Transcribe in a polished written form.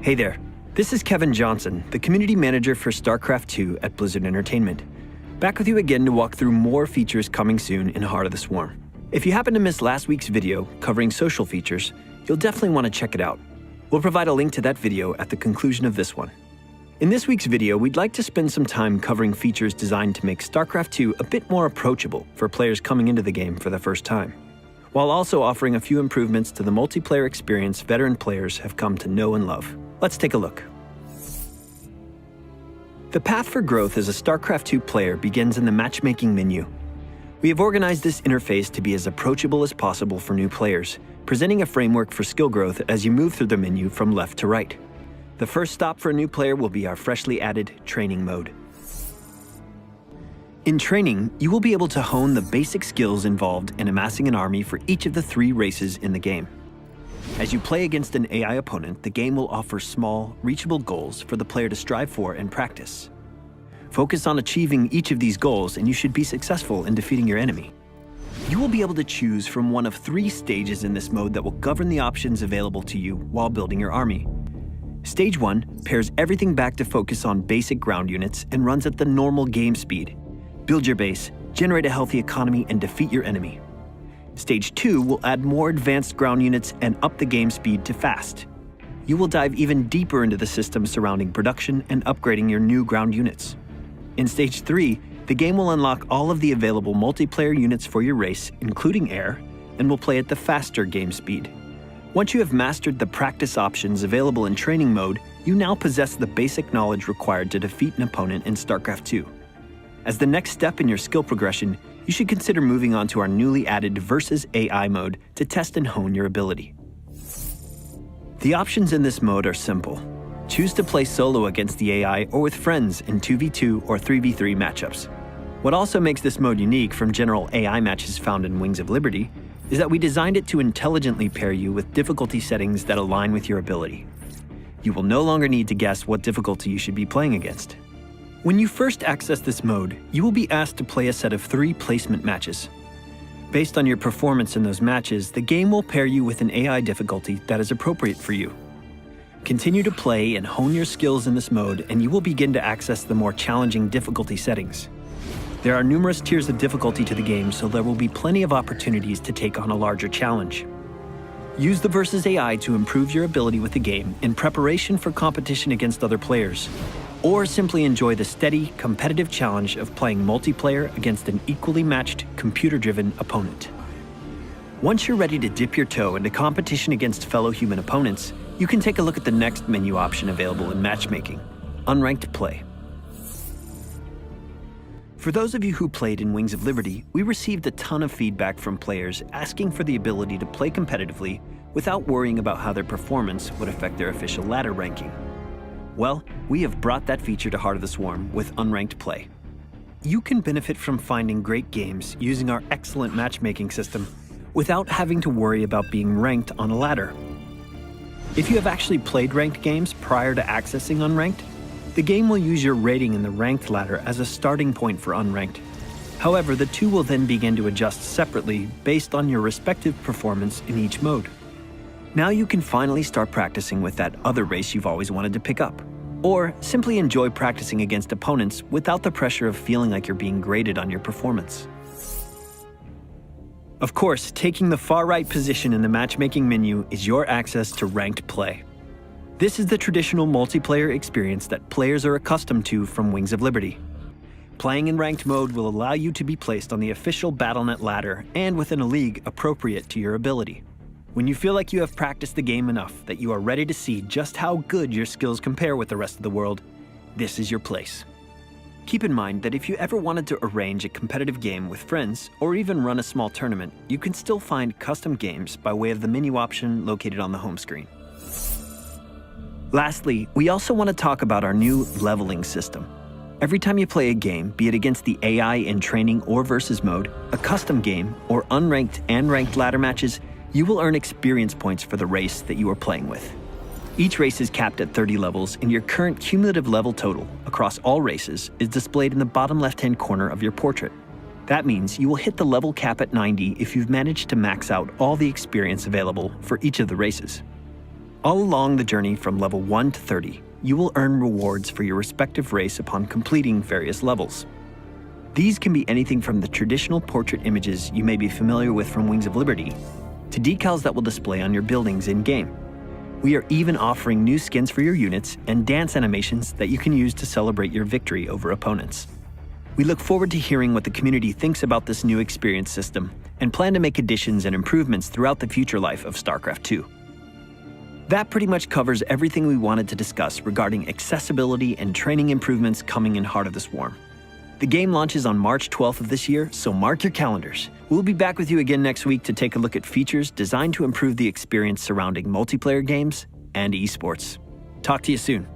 Hey there, this is Kevin Johnson, the Community Manager for StarCraft 2 at Blizzard Entertainment. Back with you again to walk through more features coming soon in Heart of the Swarm. If you happen to miss last week's video covering social features, you'll definitely want to check it out. We'll provide a link to that video at the conclusion of this one. In this week's video, we'd like to spend some time covering features designed to make StarCraft 2 a bit more approachable for players coming into the game for the first time, while also offering a few improvements to the multiplayer experience veteran players have come to know and love. Let's take a look. The path for growth as a StarCraft 2 player begins in the matchmaking menu. We have organized this interface to be as approachable as possible for new players, presenting a framework for skill growth as you move through the menu from left to right. The first stop for a new player will be our freshly added training mode. In training, you will be able to hone the basic skills involved in amassing an army for each of the 3 races in the game. As you play against an AI opponent, the game will offer small, reachable goals for the player to strive for and practice. Focus on achieving each of these goals and you should be successful in defeating your enemy. You will be able to choose from one of 3 stages in this mode that will govern the options available to you while building your army. Stage 1 pares everything back to focus on basic ground units and runs at the normal game speed. Build your base, generate a healthy economy, and defeat your enemy. Stage 2 will add more advanced ground units and up the game speed to fast. You will dive even deeper into the system surrounding production and upgrading your new ground units. In Stage 3, the game will unlock all of the available multiplayer units for your race, including air, and will play at the faster game speed. Once you have mastered the practice options available in training mode, you now possess the basic knowledge required to defeat an opponent in StarCraft 2. As the next step in your skill progression, you should consider moving on to our newly added Versus AI mode to test and hone your ability. The options in this mode are simple. Choose to play solo against the AI or with friends in 2v2 or 3v3 matchups. What also makes this mode unique from general AI matches found in Wings of Liberty is that we designed it to intelligently pair you with difficulty settings that align with your ability. You will no longer need to guess what difficulty you should be playing against. When you first access this mode, you will be asked to play a set of 3 placement matches. Based on your performance in those matches, the game will pair you with an AI difficulty that is appropriate for you. Continue to play and hone your skills in this mode, and you will begin to access the more challenging difficulty settings. There are numerous tiers of difficulty to the game, so there will be plenty of opportunities to take on a larger challenge. Use the Versus AI to improve your ability with the game in preparation for competition against other players, or simply enjoy the steady, competitive challenge of playing multiplayer against an equally matched, computer-driven opponent. Once you're ready to dip your toe into competition against fellow human opponents, you can take a look at the next menu option available in matchmaking, Unranked Play. For those of you who played in Wings of Liberty, we received a ton of feedback from players asking for the ability to play competitively without worrying about how their performance would affect their official ladder ranking. Well, we have brought that feature to Heart of the Swarm with Unranked Play. You can benefit from finding great games using our excellent matchmaking system without having to worry about being ranked on a ladder. If you have actually played ranked games prior to accessing Unranked, the game will use your rating in the ranked ladder as a starting point for Unranked. However, the two will then begin to adjust separately based on your respective performance in each mode. Now you can finally start practicing with that other race you've always wanted to pick up, or simply enjoy practicing against opponents without the pressure of feeling like you're being graded on your performance. Of course, taking the far right position in the matchmaking menu is your access to ranked play. This is the traditional multiplayer experience that players are accustomed to from Wings of Liberty. Playing in ranked mode will allow you to be placed on the official BattleNet ladder and within a league appropriate to your ability. When you feel like you have practiced the game enough that you are ready to see just how good your skills compare with the rest of the world, this is your place. Keep in mind that if you ever wanted to arrange a competitive game with friends or even run a small tournament, you can still find custom games by way of the menu option located on the home screen. Lastly, we also want to talk about our new leveling system. Every time you play a game, be it against the AI in training or versus mode, a custom game, or unranked and ranked ladder matches, you will earn experience points for the race that you are playing with. Each race is capped at 30 levels, and your current cumulative level total across all races is displayed in the bottom left-hand corner of your portrait. That means you will hit the level cap at 90 if you've managed to max out all the experience available for each of the races. All along the journey from level 1 to 30, you will earn rewards for your respective race upon completing various levels. These can be anything from the traditional portrait images you may be familiar with from Wings of Liberty, to decals that will display on your buildings in-game. We are even offering new skins for your units and dance animations that you can use to celebrate your victory over opponents. We look forward to hearing what the community thinks about this new experience system and plan to make additions and improvements throughout the future life of StarCraft 2. That pretty much covers everything we wanted to discuss regarding accessibility and training improvements coming in Heart of the Swarm. The game launches on March 12th of this year, so mark your calendars. We'll be back with you again next week to take a look at features designed to improve the experience surrounding multiplayer games and esports. Talk to you soon.